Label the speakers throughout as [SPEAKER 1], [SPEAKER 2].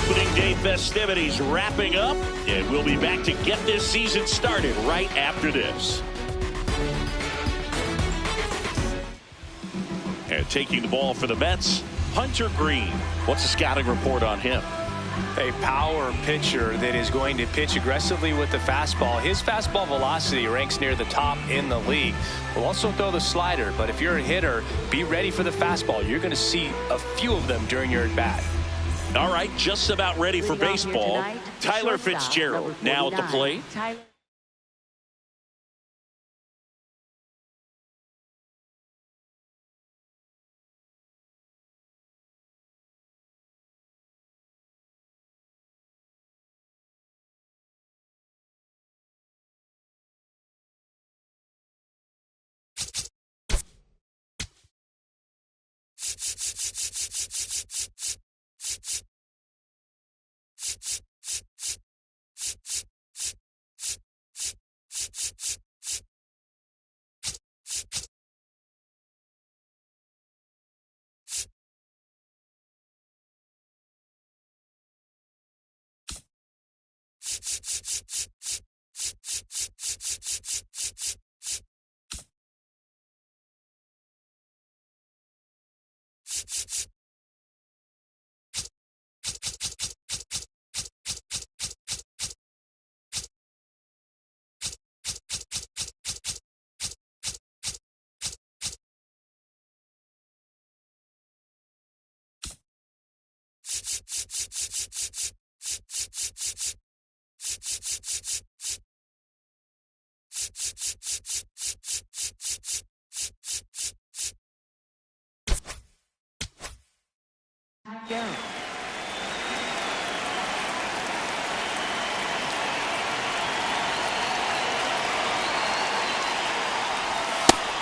[SPEAKER 1] Opening day festivities wrapping up, and we'll be back to get this season started right after this. And taking the ball for the Mets, Hunter Greene. What's the scouting report on him?
[SPEAKER 2] A power pitcher that is going to pitch aggressively with the fastball. His fastball velocity ranks near the top in the league. Will also throw the slider, but if you're a hitter, be ready for the fastball. You're going to see a few of them during your at-bat.
[SPEAKER 1] All right, just about ready for baseball. Tyler Fitzgerald now at the plate.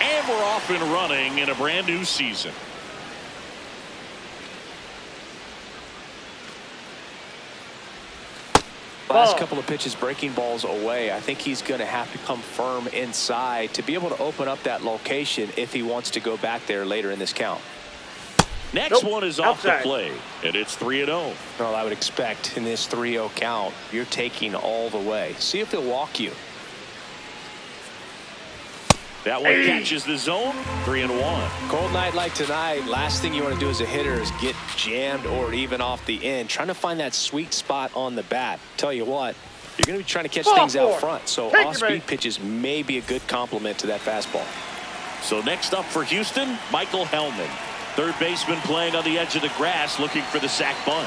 [SPEAKER 1] And we're off and running in a brand new season.
[SPEAKER 2] Last couple of pitches breaking balls away. I think he's going to have to come firm inside to be able to open up that location if he wants to go back there later in this count.
[SPEAKER 1] Next one is off the plate, and it's 3-0.
[SPEAKER 2] Well, I would expect in this 3-0 count, you're taking all the way. See if he'll walk you.
[SPEAKER 1] That one catches the zone. 3-1.
[SPEAKER 2] Cold night like tonight, last thing you want to do as a hitter is get jammed or even off the end. Trying to find that sweet spot on the bat. Tell you what, you're going to be trying to catch things out front. So off-speed pitches may be a good complement to that fastball.
[SPEAKER 1] So next up for Houston, Michael Hellman. Third baseman playing on the edge of the grass looking for the sac bunt.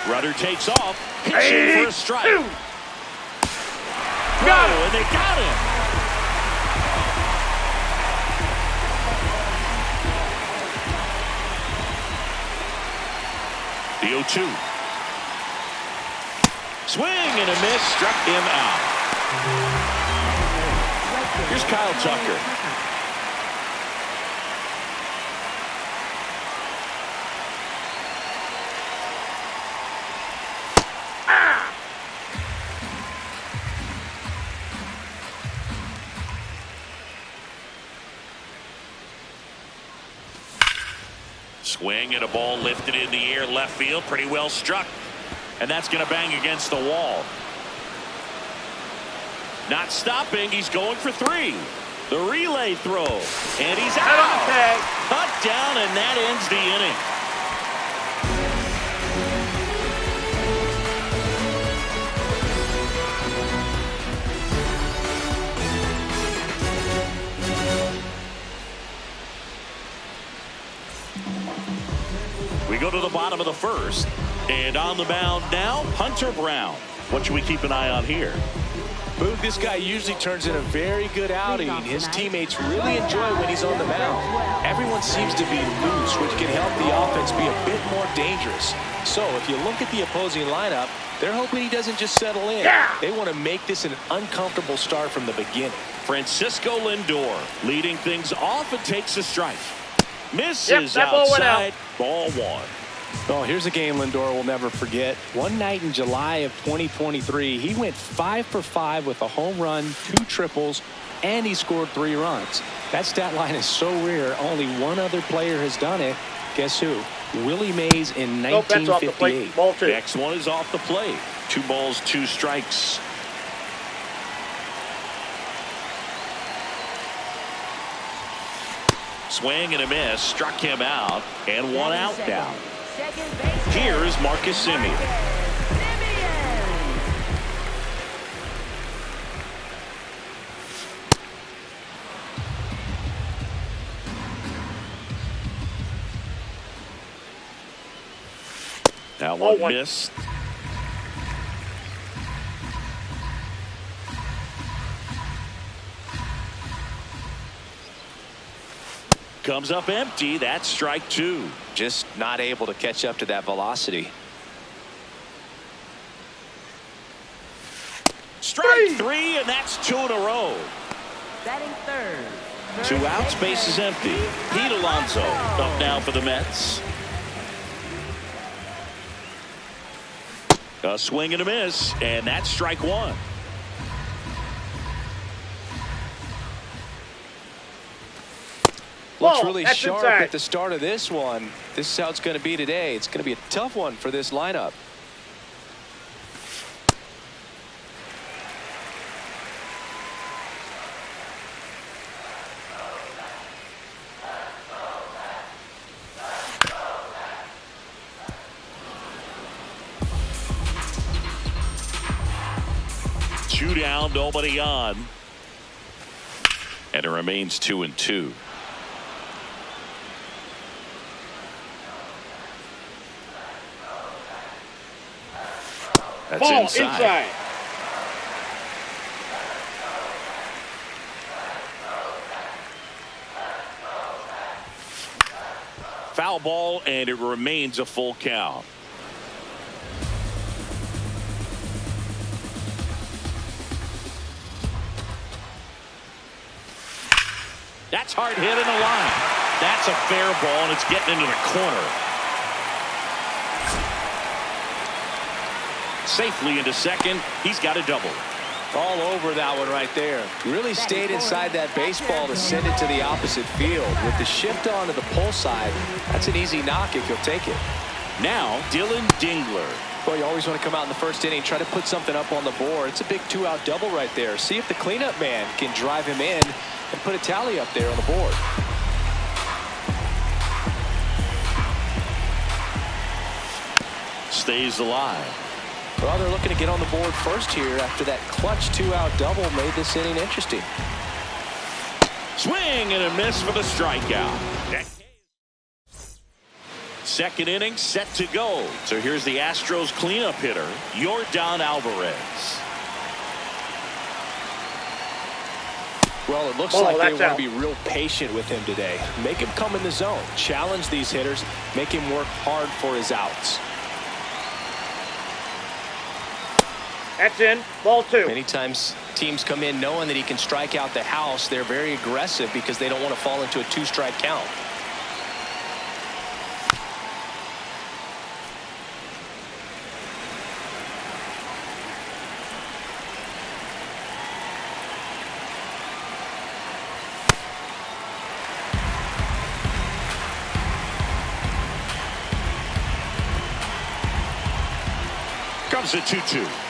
[SPEAKER 1] Runner takes off, pitching for a strike. And they got him. The 0-2. Swing and a miss, struck him out. Here's Kyle Tucker. Swing and a ball lifted in the air left field, pretty well struck. And that's going to bang against the wall. Not stopping, he's going for 3. The relay throw, and he's out. Cut down, and that ends the inning. We go to the bottom of the first. And on the mound now, Hunter Brown. What should we keep an eye on here?
[SPEAKER 2] Boog, this guy usually turns in a very good outing. His teammates really enjoy when he's on the mound. Everyone seems to be loose, which can help the offense be a bit more dangerous. So if you look at the opposing lineup, they're hoping he doesn't just settle in. They want to make this an uncomfortable start from the beginning.
[SPEAKER 1] Francisco Lindor leading things off and takes a strike. Misses outside. Ball 1.
[SPEAKER 2] Oh, here's a game Lindor will never forget. One night in July of 2023, he went 5 for 5 with a home run, 2 triples, and he scored 3 runs. That stat line is so rare, only one other player has done it. Guess who? Willie Mays in 1958.
[SPEAKER 1] Next one is off the plate. 2 balls, 2 strikes. Swing and a miss, struck him out, and 1 out now. Here's Marcus Semien. That one missed. Comes up empty. That's strike 2.
[SPEAKER 2] Just not able to catch up to that velocity.
[SPEAKER 1] Strike 3, and that's 2 in a row.
[SPEAKER 3] Batting third.
[SPEAKER 1] 2 outs, base is empty. Pete Alonso up now for the Mets. A swing and a miss, and that's strike 1.
[SPEAKER 2] Looks really sharp at the start of this one. This is how it's going to be today. It's going to be a tough one for this lineup.
[SPEAKER 1] Two down, nobody on. And it remains 2-2. That's
[SPEAKER 4] ball
[SPEAKER 1] inside. Foul ball, and it remains a full count. That's hard hit in the line. That's a fair ball, and it's getting into the corner. Safely into second. He's got a double.
[SPEAKER 2] All over that one right there. Really stayed inside that baseball to send it to the opposite field. With the shift on to the pull side, that's an easy knock if you'll take it.
[SPEAKER 1] Now, Dylan Dingler.
[SPEAKER 2] Well, you always want to come out in the first inning, try to put something up on the board. It's a big 2-out double right there. See if the cleanup man can drive him in and put a tally up there on the board.
[SPEAKER 1] Stays alive.
[SPEAKER 2] Well, they're looking to get on the board first here after that clutch 2-out double made this inning interesting.
[SPEAKER 1] Swing and a miss for the strikeout. Second inning set to go. So here's the Astros cleanup hitter, Yordan Alvarez.
[SPEAKER 2] Well, it looks like they want to be real patient with him today. Make him come in the zone. Challenge these hitters. Make him work hard for his outs.
[SPEAKER 4] That's in. Ball 2.
[SPEAKER 2] Many times teams come in knowing that he can strike out the house. They're very aggressive because they don't want to fall into a 2-strike count.
[SPEAKER 1] Comes at 2-2.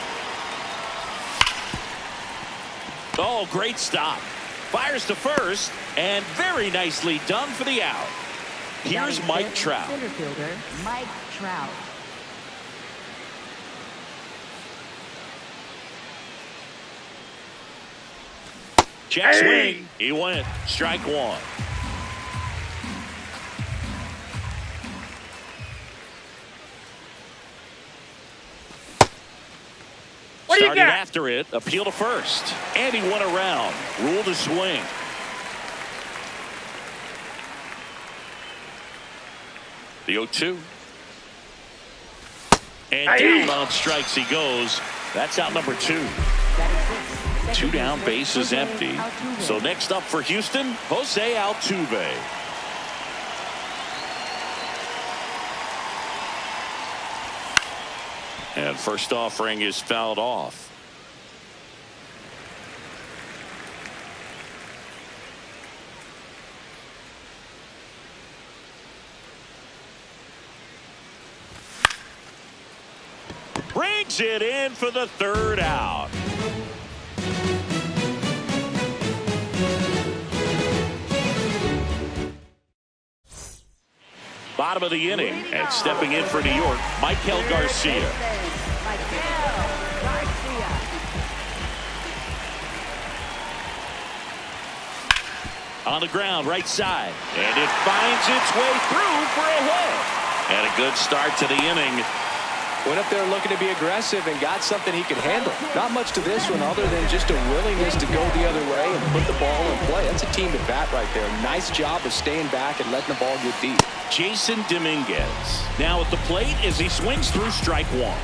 [SPEAKER 1] Oh, great stop. Fires to first, and very nicely done for the out. Here's Mike Trout.
[SPEAKER 3] Center fielder, Mike Trout.
[SPEAKER 1] Check swing. He went. Strike 1. Started after it, appeal to first, and he went around. Ruled a swing. The 0-2. And down on strikes he goes. That's out number 2. 2 down, base is empty. So next up for Houston, Jose Altuve. And first offering is fouled off. Brings it in for the third out. Bottom of the inning, and stepping in for New York, Maikel Garcia. On the ground, right side, and it finds its way through for a hit. And a good start to the inning.
[SPEAKER 2] Went up there looking to be aggressive and got something he could handle. Not much to this one other than just a willingness to go the other way and put the ball in play. That's a team at bat right there. Nice job of staying back and letting the ball get deep.
[SPEAKER 1] Jasson Dominguez now at the plate as he swings through strike one.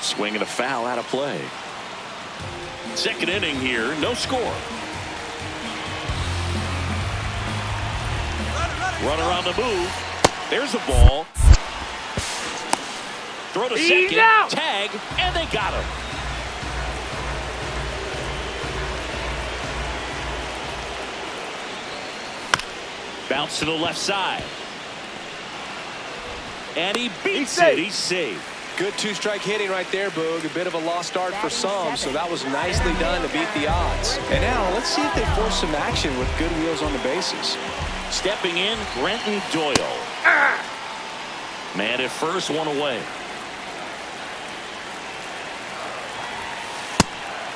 [SPEAKER 1] Swing and a foul out of play. Second inning here, no score. Runner on the move. There's a ball. Throw to second. Tag, and they got him. Bounce to the left side. And he beats it. He's safe.
[SPEAKER 2] Good two-strike hitting right there, Boog. A bit of a lost start for some, so that was nicely done to beat the odds. And now let's see if they force some action with good wheels on the bases.
[SPEAKER 1] Stepping in, Brenton Doyle. Man at first, one away.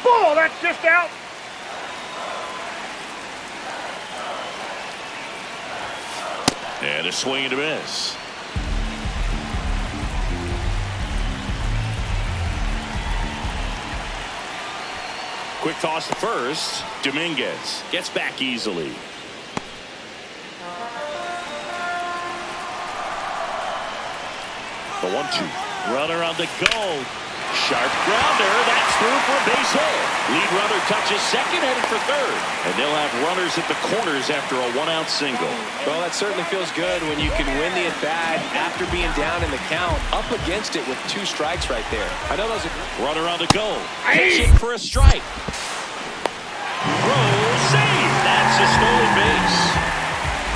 [SPEAKER 4] Ball, that's just out.
[SPEAKER 1] And a swing and a miss. Quick toss to first. Dominguez gets back easily. The 1-2. Runner on the go. Sharp grounder. That's through for a base hit. Lead runner touches second, headed for third. And they'll have runners at the corners after a one-out single.
[SPEAKER 2] Well, that certainly feels good when you can win the at-bat after being down in the count. Up against it with two strikes right there. I know those are...
[SPEAKER 1] Runner on the go. Pitching for a strike. Throw, save. That's a stolen base.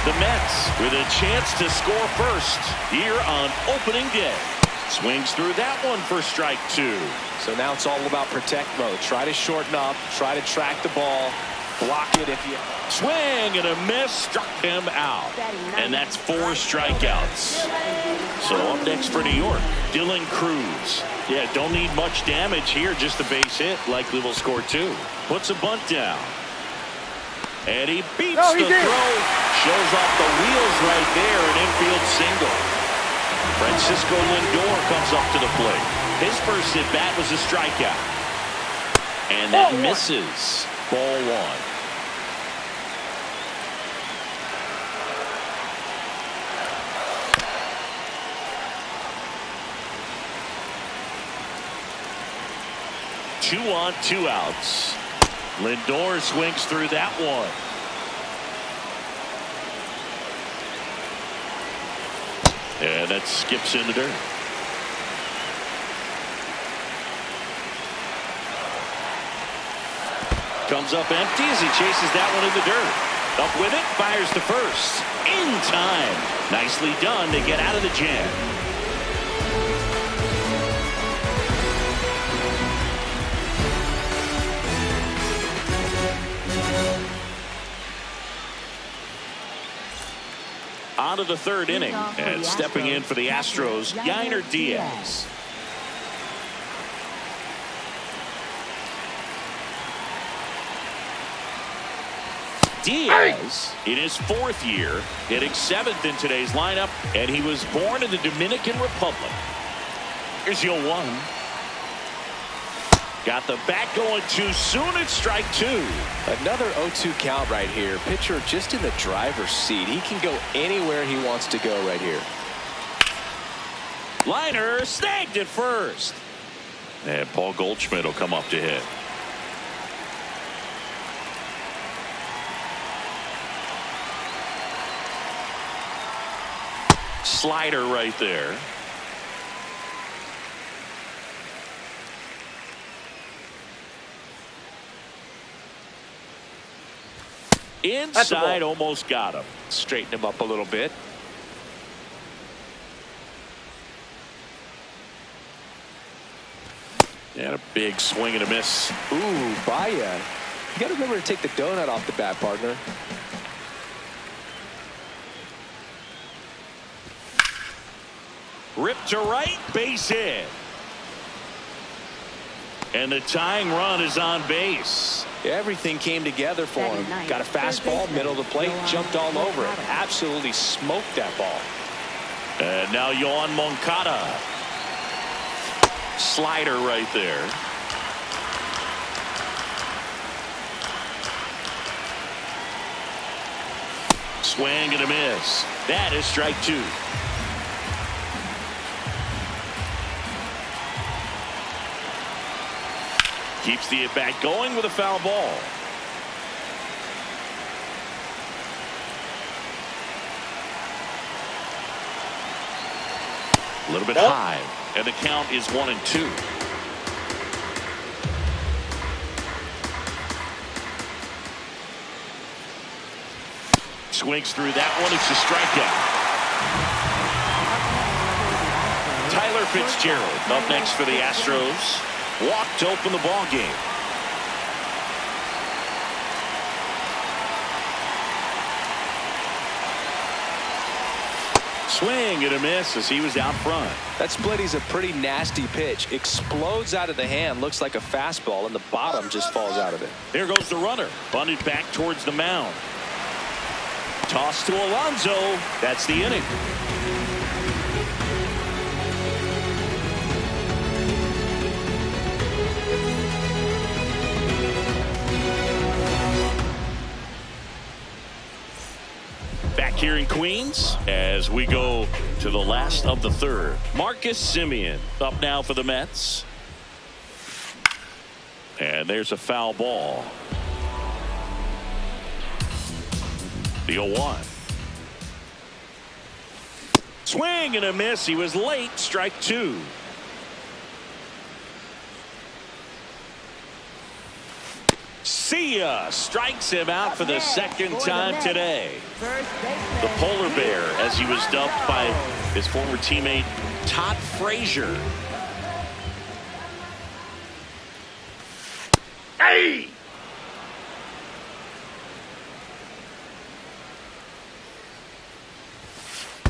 [SPEAKER 1] The Mets with a chance to score first here on opening day. Swings through that one for strike two.
[SPEAKER 2] So now it's all about protect mode. Try to shorten up, try to track the ball, block it if you...
[SPEAKER 1] Swing and a miss, struck him out. And that's 4 strikeouts. So up next for New York, Dylan Cruz. Yeah, don't need much damage here, just a base hit. Likely will score 2. Puts a bunt down. And he beats the throw. Shows off the wheels right there, an infield single. Francisco Lindor comes up to the plate. His first at bat was a strikeout. And that misses. Ball 1. Two on, 2 outs. Lindor swings through that one. And that skips in the dirt. Comes up empty as he chases that one in the dirt. Up with it, fires to first. In time. Nicely done to get out of the jam. On to the third inning, and stepping in for the Astros, Yainer Diaz. Diaz in his 4th year, hitting 7th in today's lineup, and he was born in the Dominican Republic. Here's your 1. Got the bat going too soon at strike 2.
[SPEAKER 2] Another 0-2 count right here. Pitcher just in the driver's seat. He can go anywhere he wants to go right here.
[SPEAKER 1] Liner snagged at first. And Paul Goldschmidt will come up to hit. slider right there. Inside, almost got him.
[SPEAKER 2] Straighten him up a little bit.
[SPEAKER 1] And a big swing and a miss.
[SPEAKER 2] Ooh, Baya. You got to remember to take the donut off the bat, partner.
[SPEAKER 1] Ripped to right, base hit. And the tying run is on base.
[SPEAKER 2] Everything came together for him. Got a fastball, middle of the plate, jumped all over it. Absolutely smoked that ball.
[SPEAKER 1] And now Yoan Moncada. Slider right there. Swing and a miss. That is strike two. Keeps the at-bat going with a foul ball. A little bit high, and the count is 1-2. Swings through that one. It's a strikeout. Tyler Fitzgerald up next for the Astros. Walked to open the ball game. Swing and a miss as he was out front.
[SPEAKER 2] That splitty's a pretty nasty pitch. Explodes out of the hand. Looks like a fastball, and the bottom just falls out of it.
[SPEAKER 1] There goes the runner. Bunted back towards the mound. Toss to Alonso. That's the inning. Back here in Queens as we go to the last of the third. Marcus Semien up now for the Mets. And there's a foul ball. The 0-1. Swing and a miss. He was late. Strike two. See ya. Strikes him out for the second time today. The polar bear, as he was dubbed by his former teammate Todd Frazier. Hey!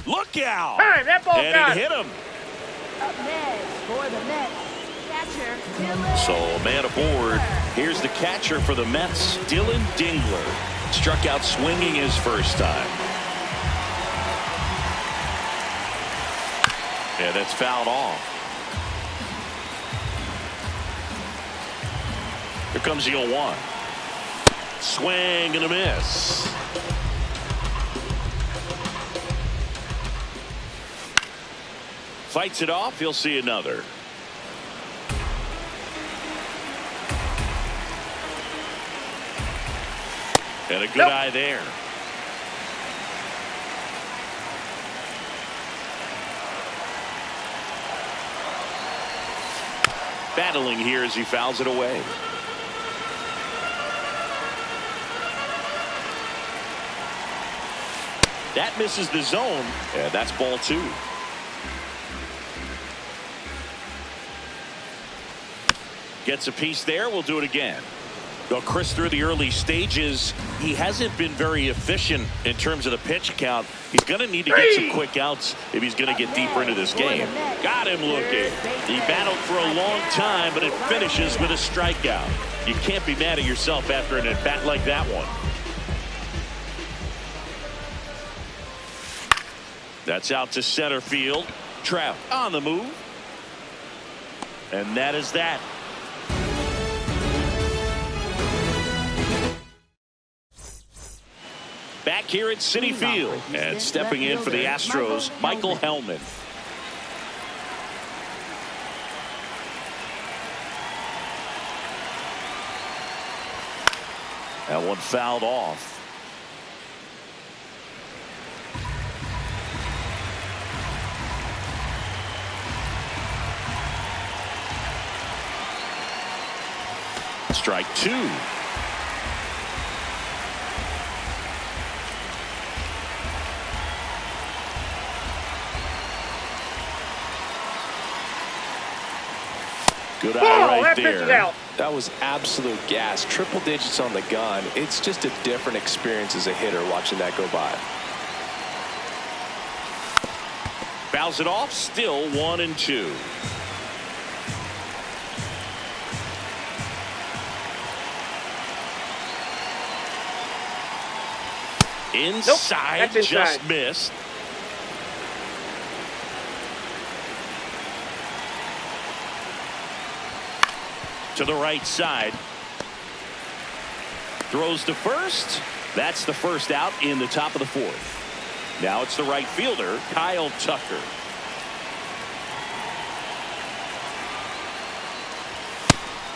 [SPEAKER 1] Look out!
[SPEAKER 4] Hey, that ball
[SPEAKER 1] and
[SPEAKER 4] got
[SPEAKER 1] it hit him.
[SPEAKER 3] Up next for the Mets, catcher Dylan.
[SPEAKER 1] So a man aboard. Here's the catcher for the Mets, Dylan Dingler. Struck out swinging his first time. Yeah, that's fouled off. Here comes the 0-1. Swing and a miss. Fights it off. He'll see another. And a good eye there. Battling here as he fouls it away. That misses the zone. And that's ball two. Gets a piece there. We'll do it again. Well, Chris, through the early stages, he hasn't been very efficient in terms of the pitch count. He's going to need to get some quick outs if he's going to get deeper into this game. Got him looking. He battled for a long time, but it finishes with a strikeout. You can't be mad at yourself after an at-bat like that one. That's out to center field. Trout on the move. And that is that. Back here at Citi Field, and stepping in for the Astros, Michael Hellman. That one fouled off. Strike two. Good eye right there.
[SPEAKER 4] Out.
[SPEAKER 2] That was absolute gas. Triple digits on the gun. It's just a different experience as a hitter watching that go by.
[SPEAKER 1] Fouls it off. Still 1-2. Inside,
[SPEAKER 4] nope, that's
[SPEAKER 1] just
[SPEAKER 4] inside.
[SPEAKER 1] missed. To the right side. Throws to first. That's the first out in the top of the fourth. Now it's the right fielder, Kyle Tucker.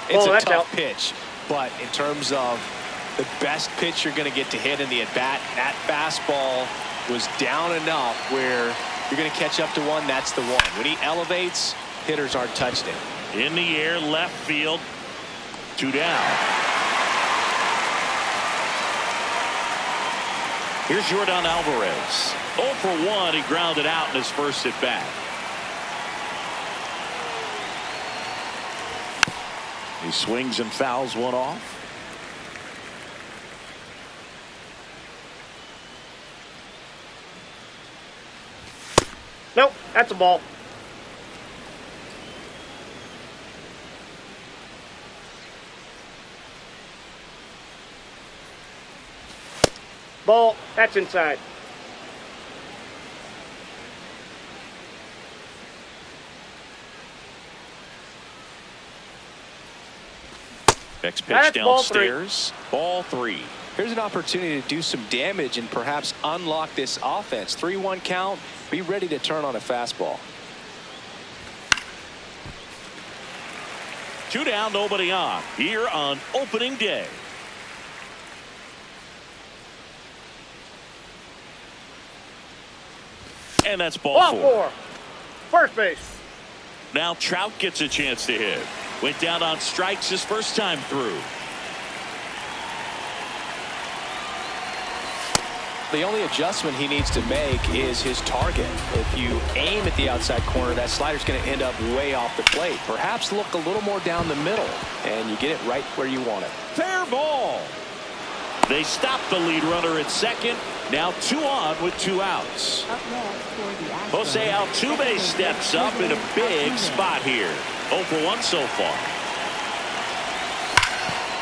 [SPEAKER 2] It's a tough
[SPEAKER 4] out.
[SPEAKER 2] pitch, but in terms of the best pitch you're going to get to hit in the at-bat, that fastball was down enough where you're going to catch up to one. That's the one. When he elevates, hitters aren't touching him.
[SPEAKER 1] In the air, left field. 2 down. Here's Jordan Alvarez. 0 for 1. He grounded out in his first at bat. He swings and fouls one off.
[SPEAKER 4] Nope, that's a ball. Ball, that's inside.
[SPEAKER 1] Next pitch
[SPEAKER 4] That's
[SPEAKER 1] downstairs. Ball three.
[SPEAKER 2] Here's an opportunity to do some damage and perhaps unlock this offense. 3-1 count. Be ready to turn on a fastball.
[SPEAKER 1] 2 down, nobody on. Here on opening day. And that's ball four.
[SPEAKER 4] First base.
[SPEAKER 1] Now Trout gets a chance to hit. Went down on strikes his first time through.
[SPEAKER 2] The only adjustment he needs to make is his target. If you aim at the outside corner, that slider's going to end up way off the plate. Perhaps look a little more down the middle, and you get it right where you want it.
[SPEAKER 1] Fair ball. They stop the lead runner at second. Now 2 on with 2 outs. Jose Altuve steps up in a big spot here. 0 for 1 so far.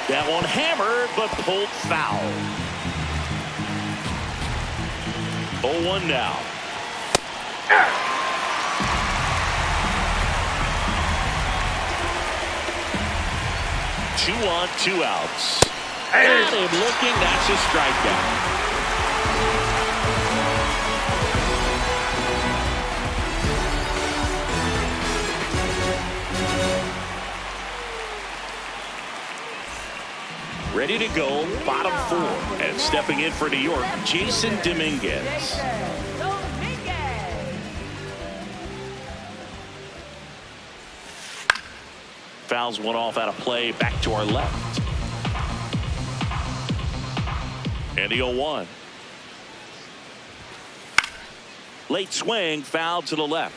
[SPEAKER 1] That one hammered but pulled foul. 0-1 now. Two on, 2 outs. Got him looking. That's a strikeout. Ready to go, bottom 4. And stepping in for New York, Jason Dominguez. Fouls one off out of play, back to our left. And the 0-1. Late swing, foul to the left.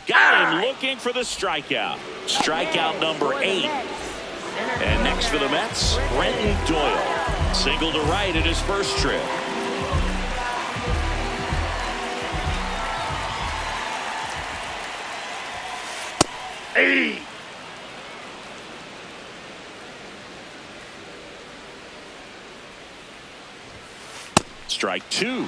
[SPEAKER 1] Got him looking for the strikeout. Strikeout number 8. And next for the Mets, Brenton Doyle. Single to right at his first trip.
[SPEAKER 4] Hey.
[SPEAKER 1] Strike 2.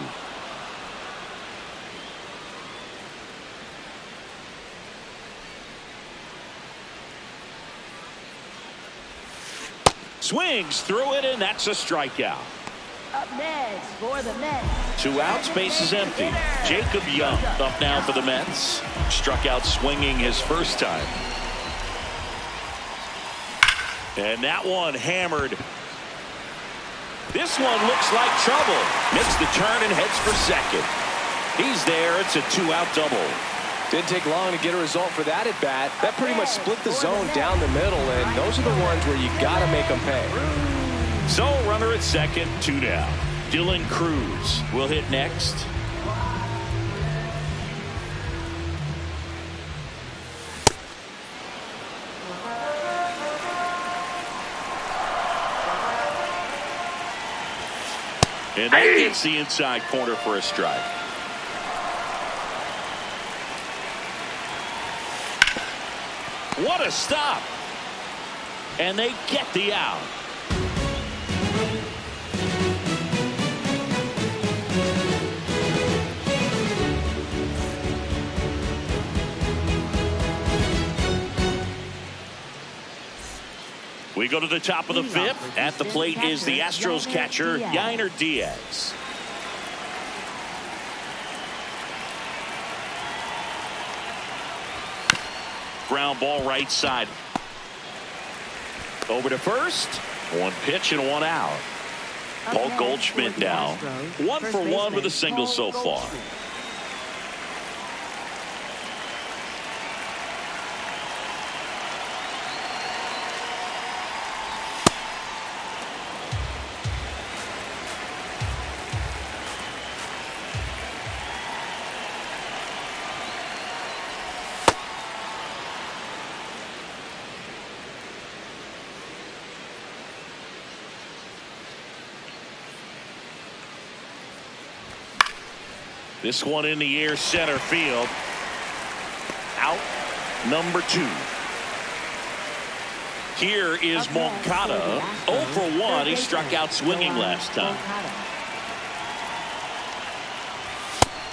[SPEAKER 1] Swings through it, and that's a strikeout.
[SPEAKER 3] Up next for the Mets.
[SPEAKER 1] 2 outs, base is empty. Jacob Young up now for the Mets. Struck out swinging his first time. And that one hammered. This one looks like trouble. Makes the turn and heads for second. He's there. It's a 2-out double.
[SPEAKER 2] Didn't take long to get a result for that at bat. That pretty much split the zone down the middle, and those are the ones where you got to make them pay.
[SPEAKER 1] So runner at second, 2 down. Dylan Cruz will hit next. And that gets the inside corner for a strike. What a stop. And they get the out. We go to the top of the fifth. At the plate is the Astros catcher, Yainer Diaz. Ground ball right side. Over to first. One pitch and one out. Paul Goldschmidt now. 1 for 1 with a single so far. This one in the air, center field. Out number 2. Here is Moncada. 0 for 1. He struck out swinging last time.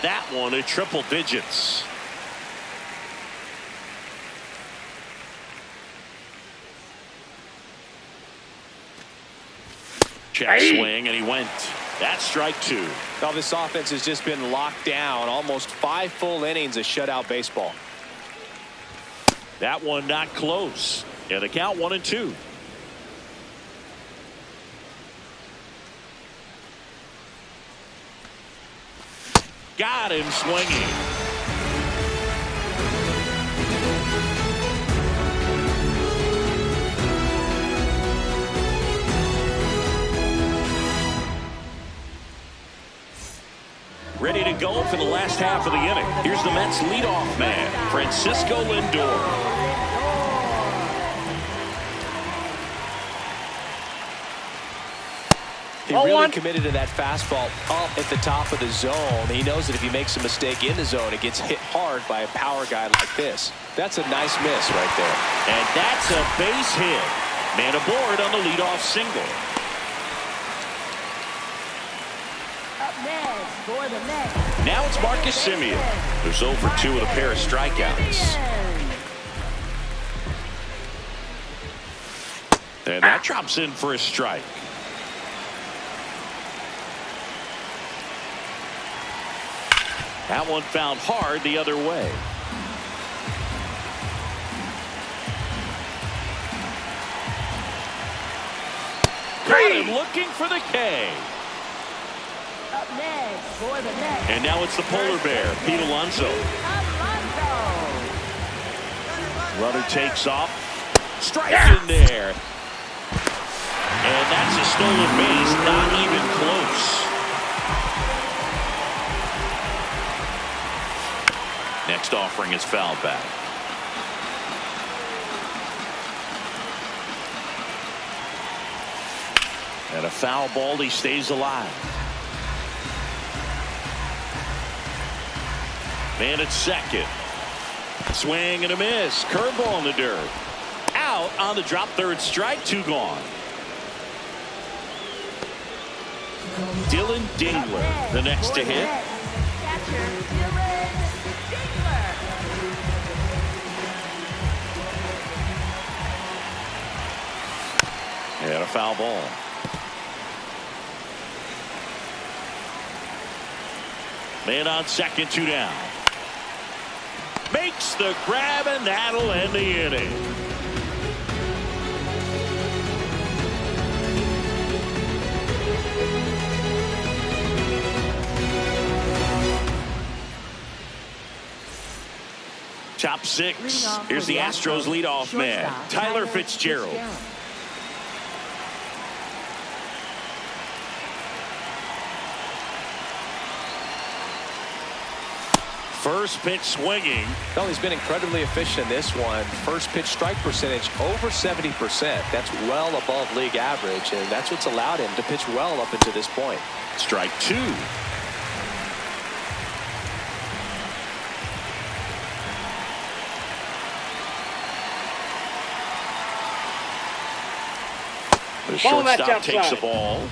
[SPEAKER 1] That one at triple digits. Check swing, and he went. That's strike 2.
[SPEAKER 2] Now this offense has just been locked down. Almost 5 full innings of shutout baseball.
[SPEAKER 1] That one not close. And the count 1-2. Got him swinging. Ready to go for the last half of the inning. Here's the Mets leadoff man, Francisco Lindor.
[SPEAKER 2] He really committed to that fastball up at the top of the zone. He knows that if he makes a mistake in the zone, it gets hit hard by a power guy like this. That's a nice miss right there.
[SPEAKER 1] And that's a base hit. Man aboard on the leadoff single. Now it's Marcus Semien, who's 0 for 2 with a pair of strikeouts. And that drops in for a strike. That one found hard the other way. Got him looking for the K. And now it's the polar bear, Pete Alonso. Runner takes off. Strike in there. And that's a stolen base, not even close. Next offering is foul back. And a foul ball, he stays alive. Man at second. Swing and a miss. Curveball in the dirt. Out on the drop, third strike, 2 gone. Dylan Dingler, the next to hit. And a foul ball. Man on second, 2 down. Makes the grab, and that'll end the inning. Top six. Here's the Astros leadoff man, Tyler Fitzgerald. First pitch swinging.
[SPEAKER 2] Well, he's been incredibly efficient in this one. First pitch strike percentage over 70%. That's well above league average, and that's what's allowed him to pitch well up until this point.
[SPEAKER 1] Strike two. The shortstop takes the ball.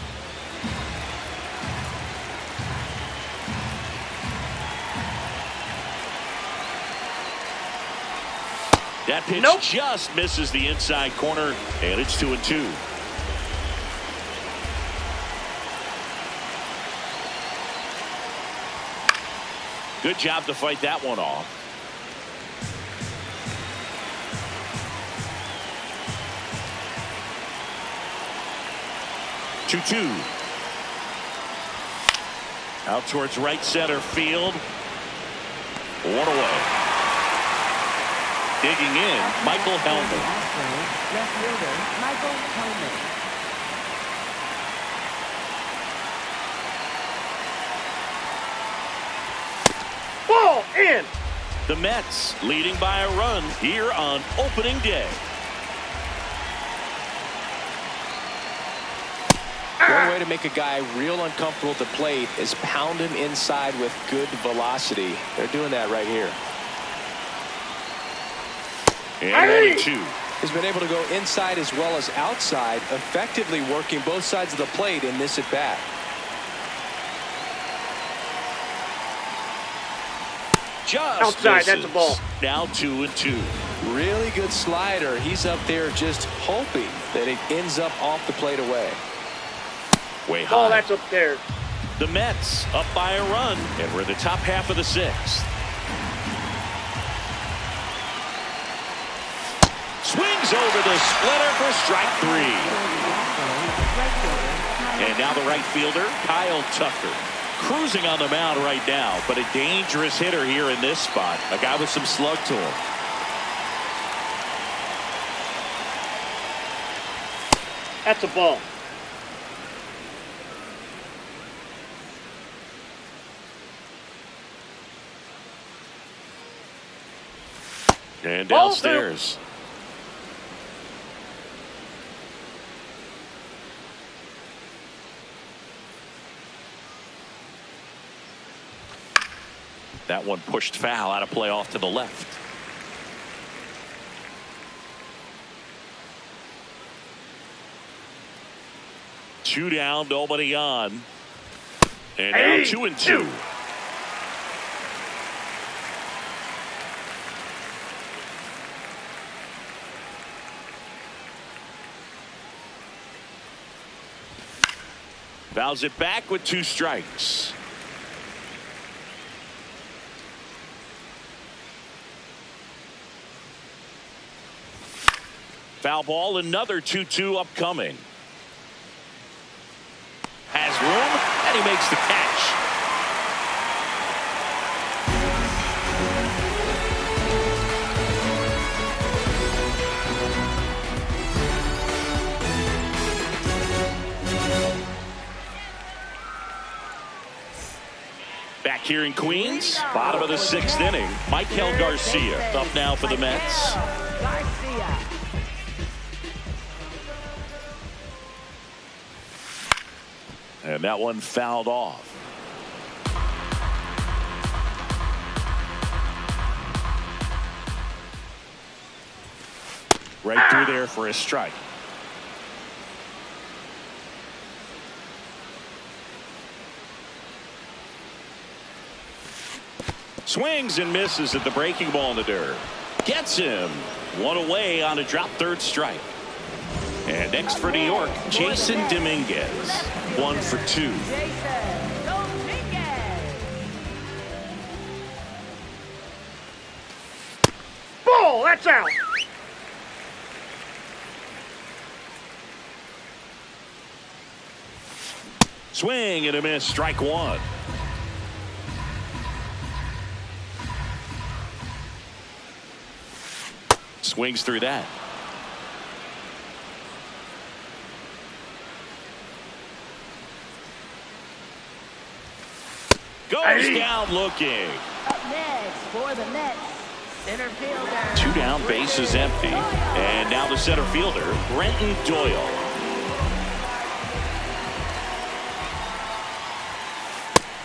[SPEAKER 1] That pitch just misses the inside corner, and it's 2-2. Good job to fight that one off. Two. Out towards right center field. One away. Digging in, Michael Hellman.
[SPEAKER 3] Left fielder, Michael Hellman.
[SPEAKER 4] Ball in.
[SPEAKER 1] The Mets leading by a run here on opening day.
[SPEAKER 2] One way to make a guy real uncomfortable at the plate is pound him inside with good velocity. They're doing that right here.
[SPEAKER 1] And 2.
[SPEAKER 2] He's been able to go inside as well as outside, effectively working both sides of the plate in this at bat.
[SPEAKER 1] Just
[SPEAKER 4] outside,
[SPEAKER 1] misses.
[SPEAKER 4] that's a ball.
[SPEAKER 1] Now 2-2.
[SPEAKER 2] Really good slider. He's up there just hoping that it ends up off the plate away.
[SPEAKER 1] Way high.
[SPEAKER 4] Ball, that's up there.
[SPEAKER 1] The Mets up by a run, and we're in the top half of the 6th. Swings over the splitter for strike 3. And now the right fielder, Kyle Tucker. Cruising on the mound right now, but a dangerous hitter here in this spot. A guy with some slug to him.
[SPEAKER 4] That's a ball.
[SPEAKER 1] And downstairs. That one pushed foul, out of play off to the left. Two down, nobody on. And now 2-2. Fouls it back with 2 strikes. Foul ball, another 2-2 upcoming. Has room, and he makes the catch. Back here in Queens, bottom of the 6th inning. Michael Garcia up now for the Mets.
[SPEAKER 3] Garcia.
[SPEAKER 1] And that one fouled off. Right through there for a strike. Swings and misses at the breaking ball in the dirt. Gets him. One away on a drop third strike. And next for New York, Jason Dominguez. 1 for 2.
[SPEAKER 3] Jason Dominguez.
[SPEAKER 4] Ball, that's out.
[SPEAKER 1] Swing and a miss, strike 1. Swings through that. Goes down looking.
[SPEAKER 3] Up next for the Mets, center fielder.
[SPEAKER 1] 2 down, base is empty. And now the center fielder, Brenton Doyle.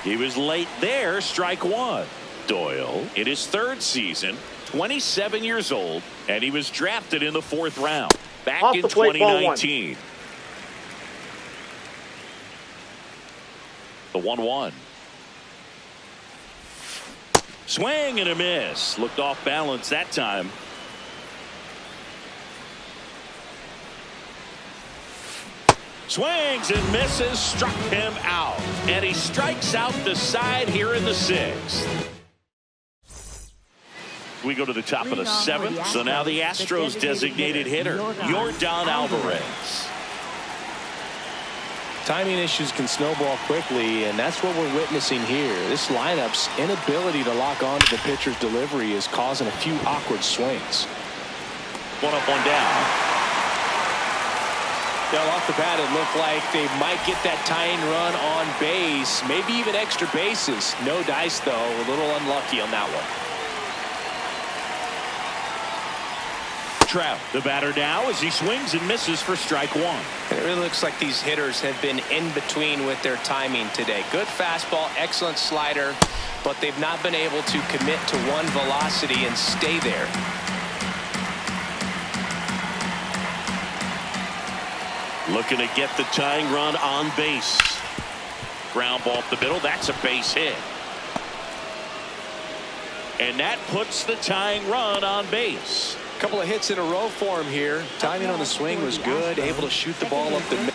[SPEAKER 1] He was late there, strike 1. Doyle in his 3rd season, 27 years old, and he was drafted in the 4th round back in 2019. The 1-1. Swing and a miss. Looked off balance that time. Swings and misses, struck him out. And he strikes out the side here in the 6th. We go to the top of the 7th. So now the Astros designated hitter, Yordan Alvarez.
[SPEAKER 2] Timing issues can snowball quickly, and that's what we're witnessing here. This lineup's inability to lock on to the pitcher's delivery is causing a few awkward swings.
[SPEAKER 1] 1 up, 1 down.
[SPEAKER 2] Now, off the bat, it looked like they might get that tying run on base, maybe even extra bases. No dice, though. A little unlucky on that one.
[SPEAKER 1] Trout, the batter now, as he swings and misses for strike 1.
[SPEAKER 2] It really looks like these hitters have been in between with their timing today. Good fastball, excellent slider, but they've not been able to commit to one velocity and stay there.
[SPEAKER 1] Looking to get the tying run on base. Ground ball up the middle. That's a base hit. And that puts the tying run on base.
[SPEAKER 2] A couple of hits in a row for him here. Timing on the swing was good. Able to shoot the ball up the middle.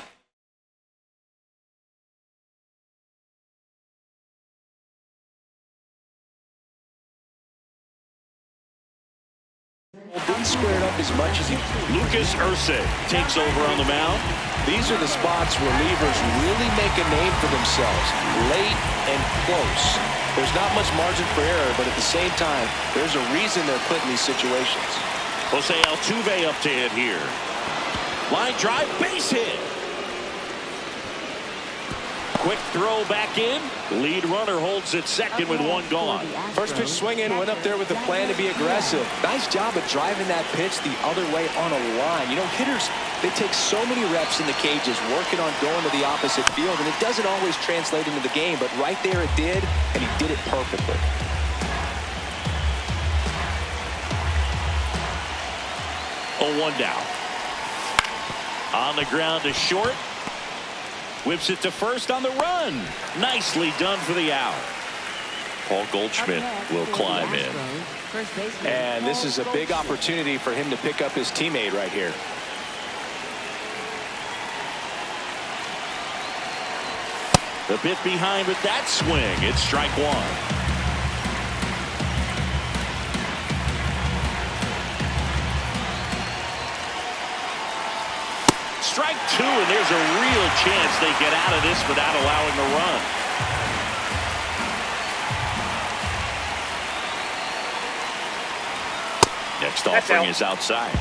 [SPEAKER 2] Didn't square it up as much as he.
[SPEAKER 1] Lucas Ursig takes over on the mound.
[SPEAKER 2] These are the spots relievers really make a name for themselves. Late and close. There's not much margin for error, but at the same time, there's a reason they're put in these situations.
[SPEAKER 1] Jose Altuve up to hit here. Line drive, base hit. Quick throw back in. Lead runner holds at second with 1 gone.
[SPEAKER 2] First pitch swinging, went up there with a plan to be aggressive. Nice job of driving that pitch the other way on a line. You know, hitters, they take so many reps in the cages working on going to the opposite field, and it doesn't always translate into the game, but right there it did, and he did it perfectly.
[SPEAKER 1] Oh, 1 down. On the ground to short. Whips it to first on the run. Nicely done for the out. Paul Goldschmidt will climb in.
[SPEAKER 2] And this is a big opportunity for him to pick up his teammate right here.
[SPEAKER 1] The bit behind with that swing. It's strike 1. Strike 2, and there's a real chance they get out of this without allowing a run. Next offering is outside.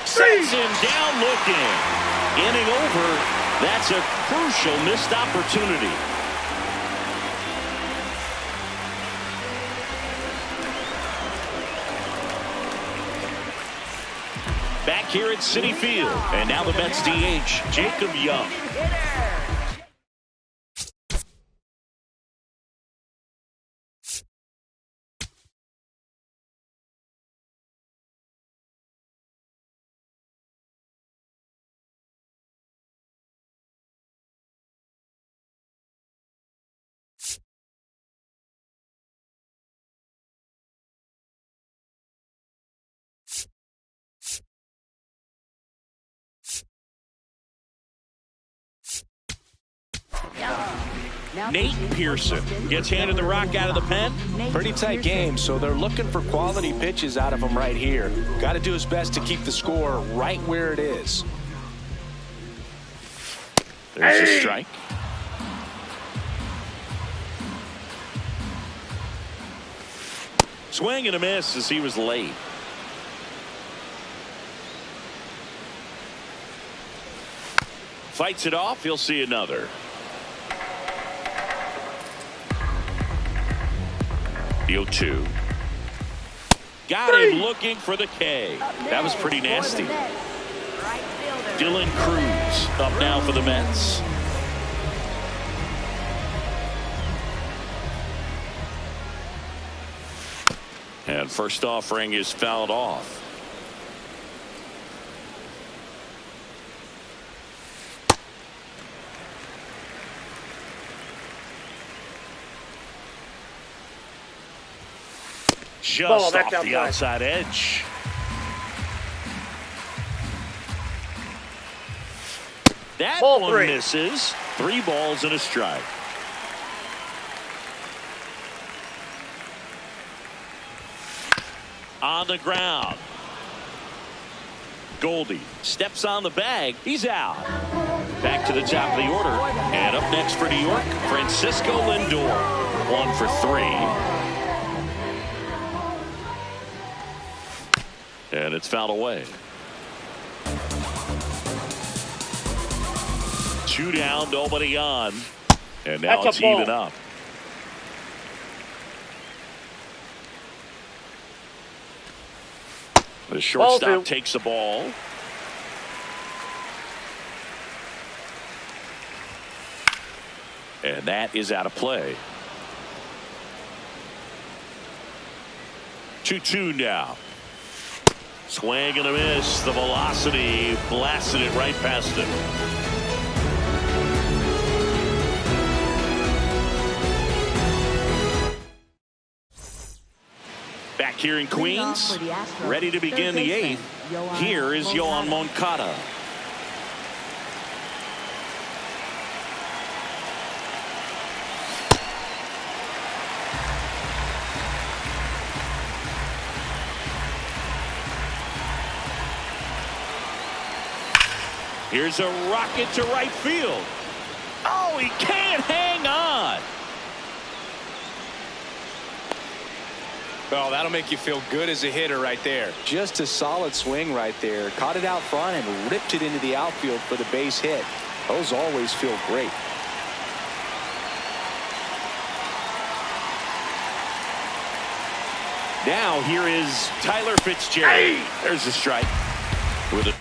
[SPEAKER 1] Sends him down looking. Inning over. That's a crucial missed opportunity. Back here at Citi Field, and now the Mets DH, Jacob Young. Nate Pearson gets handed the rock out of the pen.
[SPEAKER 2] Pretty tight game, so they're looking for quality pitches out of him right here. Got to do his best to keep the score right where it is.
[SPEAKER 1] There's a strike. Swing and a miss as he was late. Fights it off. He'll see another. The 0-2. Got him looking for the K. That was pretty nasty. Dylan Cruz up now for the Mets. And first offering is fouled off. Just off the outside edge. That one misses. 3 balls and a strike. On the ground. Goldie steps on the bag. He's out. Back to the top of the order. And up next for New York, Francisco Lindor. 1 for 3. And it's fouled away. 2 down, nobody on. And now it's even up. The shortstop takes the ball. And that is out of play. 2-2 now. Swing and a miss. The velocity blasted it right past him. Back here in Queens, ready to begin the 8th. Here is Yoan Moncada. Here's a rocket to right field. Oh, he can't hang on.
[SPEAKER 2] Well, that'll make you feel good as a hitter right there. Just a solid swing right there. Caught it out front and ripped it into the outfield for the base hit. Those always feel great.
[SPEAKER 1] Now here is Tyler Fitzgerald. Hey! There's a strike. With a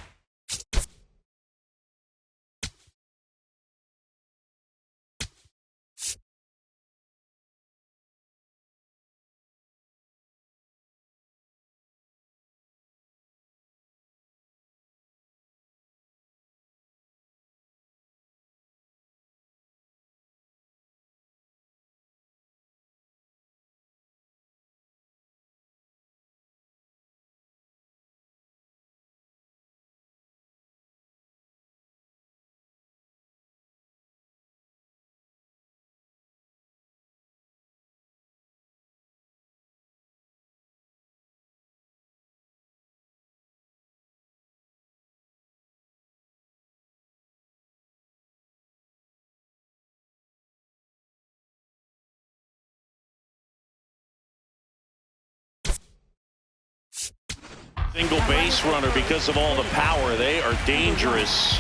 [SPEAKER 1] single base runner because of all the power. They are dangerous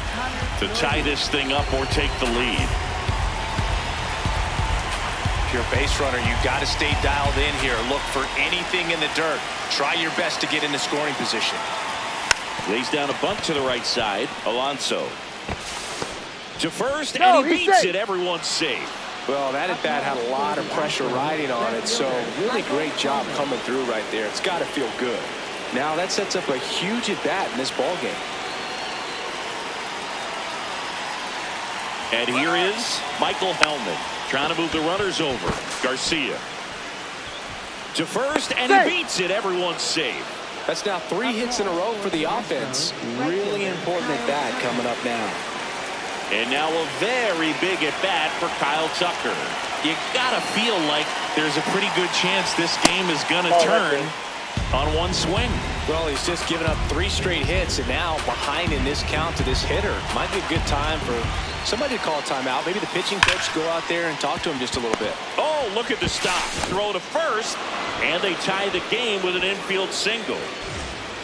[SPEAKER 1] to tie this thing up or take the lead.
[SPEAKER 2] If you're a base runner, you got to stay dialed in here. Look for anything in the dirt. Try your best to get in the scoring position.
[SPEAKER 1] Lays down a bunt to the right side. Alonso to first, and he beats it. Everyone's safe.
[SPEAKER 2] Well, that at bat had a lot of pressure riding on it, so really great job coming through right there. It's got to feel good. Now that sets up a huge at bat in this ball game.
[SPEAKER 1] And here is Michael Hellman trying to move the runners over. Garcia to first, and he beats it. Everyone's safe.
[SPEAKER 2] That's now 3 hits in a row for the offense. Really important at bat coming up now.
[SPEAKER 1] And now a very big at bat for Kyle Tucker. You gotta feel like there's a pretty good chance this game is gonna turn on one swing.
[SPEAKER 2] Well, he's just given up 3 straight hits, and now behind in this count to this hitter. Might be a good time for somebody to call a timeout. Maybe the pitching coach go out there and talk to him just a little bit.
[SPEAKER 1] Oh, look at the stop. Throw to first. And they tie the game with an infield single.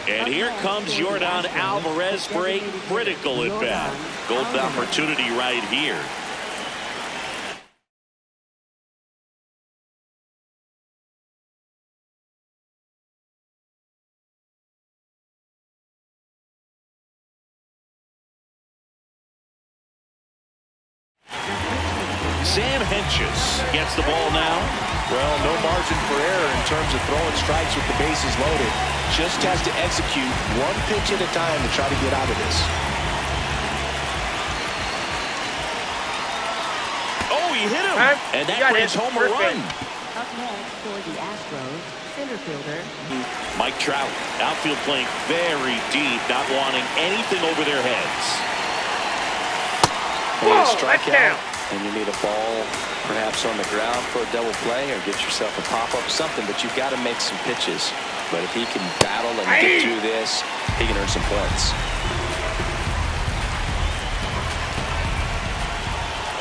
[SPEAKER 1] And here comes Yordan Alvarez for a critical at bat. Golden opportunity right here. Sam Hentges gets the ball now.
[SPEAKER 2] Well, no margin for error in terms of throwing strikes with the bases loaded. Just has to execute one pitch at a time to try to get out of this.
[SPEAKER 1] Oh, he hit him. And that brings home a run.
[SPEAKER 3] Up next for the Astros, center fielder
[SPEAKER 1] Mike Trout, outfield playing very deep, not wanting anything over their heads.
[SPEAKER 2] And strike out. And you need a ball perhaps on the ground for a double play or get yourself a pop-up, something, but you've got to make some pitches. But if he can battle and get through this, he can earn some points.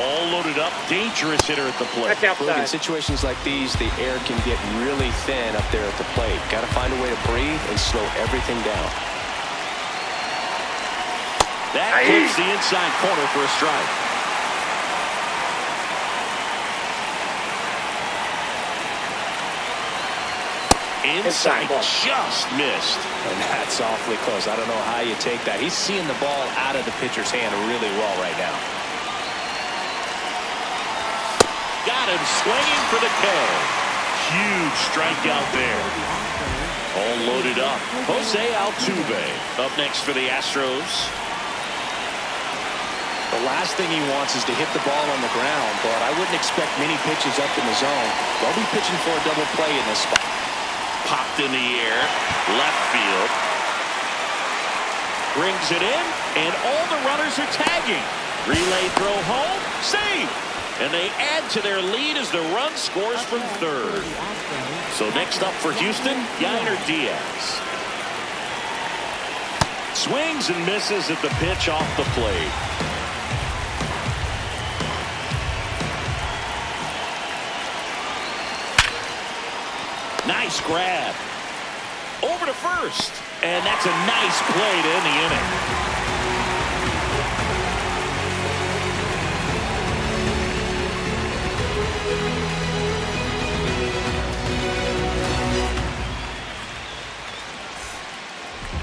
[SPEAKER 1] All loaded up, dangerous hitter at the plate.
[SPEAKER 2] Look, in situations like these, the air can get really thin up there at the plate. Got to find a way to breathe and slow everything down.
[SPEAKER 1] That hits the inside corner for a strike. Inside just missed.
[SPEAKER 2] And that's awfully close. I don't know how you take that. He's seeing the ball out of the pitcher's hand really well right now.
[SPEAKER 1] Got him swinging for the K. Huge strikeout there. All loaded up. Jose Altuve up next for the Astros.
[SPEAKER 2] The last thing he wants is to hit the ball on the ground, but I wouldn't expect many pitches up in the zone. They'll be pitching for a double play in this spot.
[SPEAKER 1] Popped in the air, left field. Brings it in, and all the runners are tagging. Relay throw home, save. And they add to their lead as the run scores from third. So next up for Houston, Yainer Diaz. Swings and misses at the pitch off the plate. Nice grab. Over to first. And that's a nice play to end the inning.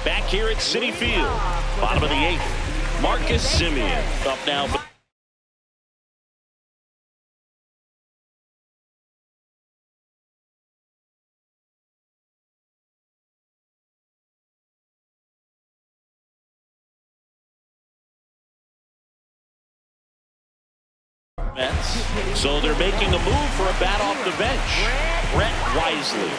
[SPEAKER 1] Back here at Citi Field. Bottom of the eighth. Marcus Semien up now. So they're making a move for a bat off the bench. Brett Wisely.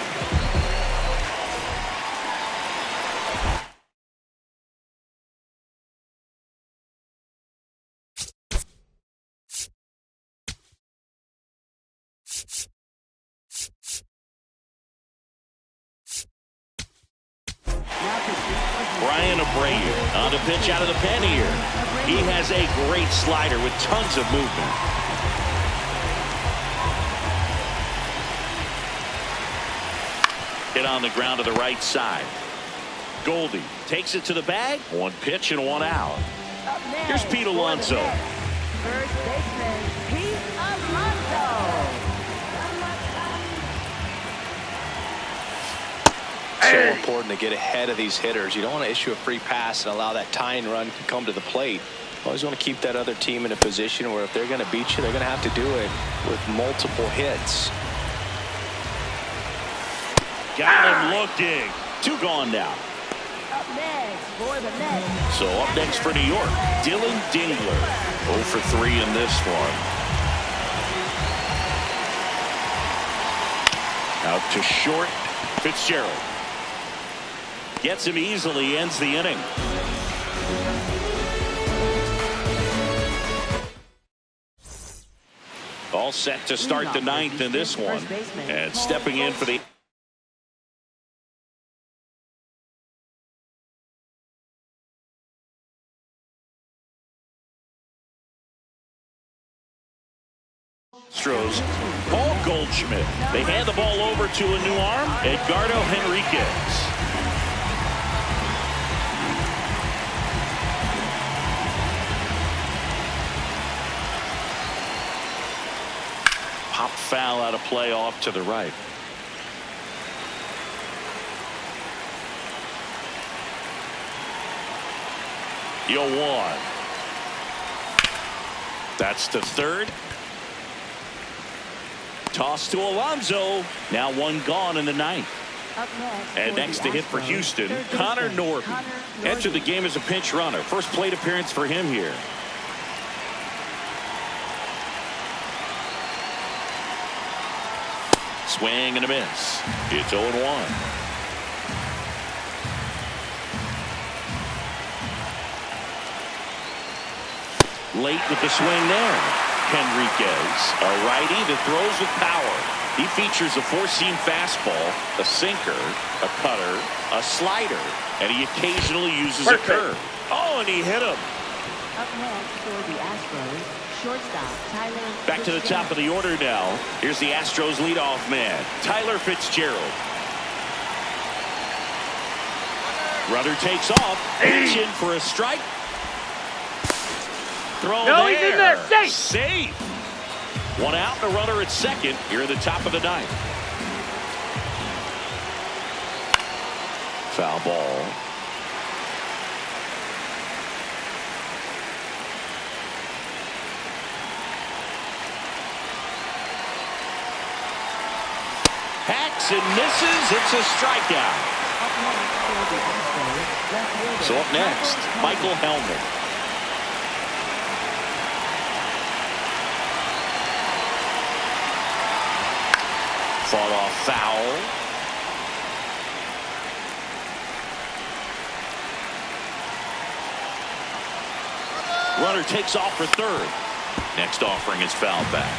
[SPEAKER 1] Brian Abreu on the pitch out of the pen here. He has a great slider with tons of movement. Hit on the ground to the right side. Goldie takes it to the bag. One pitch and one out. Here's Pete Alonso.
[SPEAKER 3] first baseman Pete Alonso.
[SPEAKER 2] So important to get ahead of these hitters. You don't want to issue a free pass and allow that tying run to come to the plate. Always want to keep that other team in a position where if they're going to beat you, they're going to have to do it with multiple hits.
[SPEAKER 1] Got him looking. Two gone now.
[SPEAKER 3] Up next for the Mets.
[SPEAKER 1] So up next for New York, Dylan Dingler. 0 for 3 in this one. Out to short, Fitzgerald. Gets him easily, ends the inning. All set to start the ninth in this one. And stepping in for the Astros, Paul Goldschmidt. They hand the ball over to a new arm, Edgardo Henriquez. Pop foul out of play off to the right. Yo, one. That's the third. Toss to Alonso. Now one gone in the ninth. And next to hit for Houston, Connor Norton. Entered the game as a pinch runner. First plate appearance for him here. Swing and a miss. It's 0-1. Late with the swing there. Henriquez, a righty that throws with power. He features a four-seam fastball, a sinker, a cutter, a slider, and he occasionally uses a curve. Oh, and he hit him.
[SPEAKER 3] Up next for the Astros, shortstop Tyler.
[SPEAKER 1] Back to the top of the order now. Here's the Astros leadoff man, Tyler Fitzgerald. Runner takes off, pitch in for a strike. Throw
[SPEAKER 4] no,
[SPEAKER 1] there.
[SPEAKER 4] he's in there. Safe.
[SPEAKER 1] Safe. One out and a runner at second here at the top of the ninth. Foul ball. Hacks and misses. It's a strikeout. So up next, Michael Hellman. Fought off foul. Runner takes off for third. Next offering is fouled back.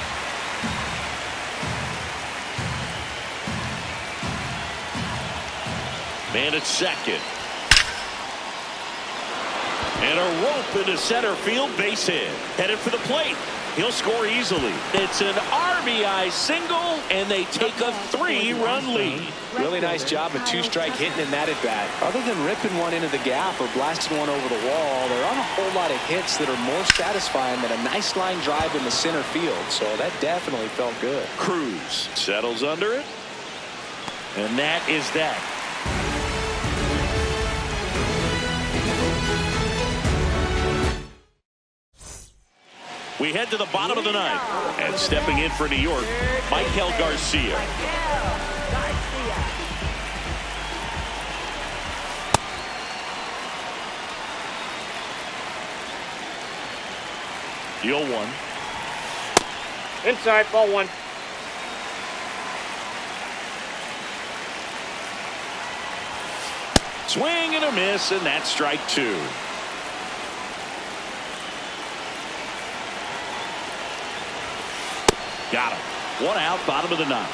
[SPEAKER 1] Man at second. And a rope into center field, base hit. Headed for the plate. He'll score easily. It's an RBI single, and they take a 3-run lead.
[SPEAKER 2] Really nice job of two-strike hitting in that at bat. Other than ripping one into the gap or blasting one over the wall, there aren't a whole lot of hits that are more satisfying than a nice line drive in the center field. So that definitely felt good.
[SPEAKER 1] Cruz settles under it, and that is that. We head to the bottom of the ninth, and stepping in for New York, Michael Garcia. Deal one.
[SPEAKER 4] Inside, ball one.
[SPEAKER 1] Swing and a miss, and that's strike two. Got him. One out, bottom of the ninth.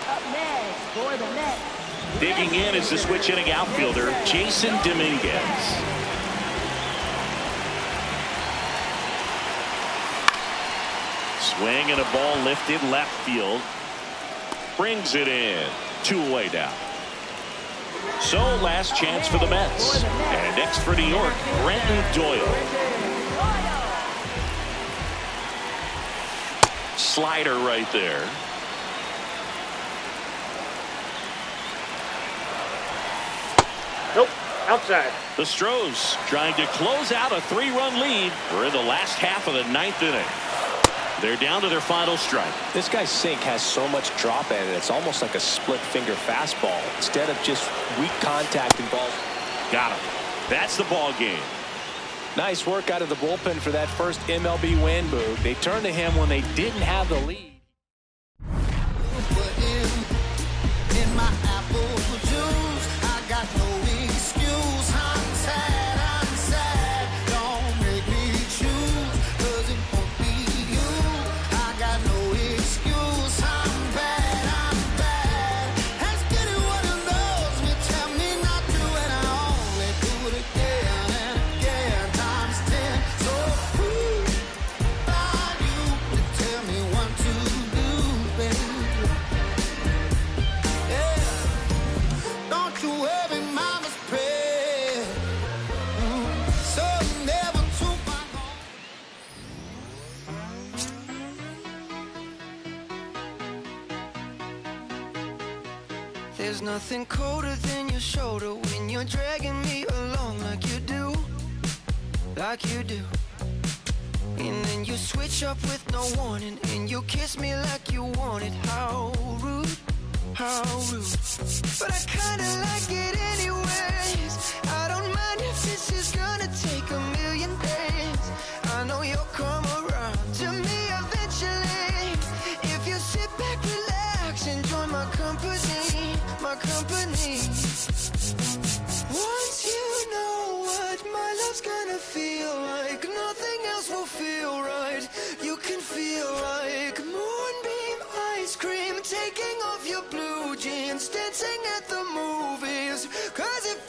[SPEAKER 3] Up next for the Mets.
[SPEAKER 1] Digging in is the switch hitting outfielder, Jason Dominguez. Swing and a ball lifted left field. Brings it in. 2 away now. So last chance for the Mets. And next for New York, Brenton Doyle. Slider right there.
[SPEAKER 4] Nope, outside.
[SPEAKER 1] The Stros trying to close out a 3-run lead. We're in the last half of the ninth inning. They're down to their final strike.
[SPEAKER 2] This guy's sink has so much drop in it. It's almost like a split finger fastball instead of just weak contact and balls.
[SPEAKER 1] Got him. That's the ball game.
[SPEAKER 2] Nice work out of the bullpen for that first MLB win, Boog. They turned to him when they didn't have the lead.
[SPEAKER 5] Tell me 1, 2 There's nothing colder than your shoulder when you're dragging me along like you do, like you do. And then you switch up with no warning, and you kiss me like you want it. How rude, how rude. But I kinda like it anyways. I don't mind if this is gonna take a million days. I know you'll come around to me eventually. If you sit back, relax, enjoy my company, my company. Once you know what my love's gonna feel like, nothing else will feel right. You can feel like moonbeam ice cream, taking off your blue jeans, dancing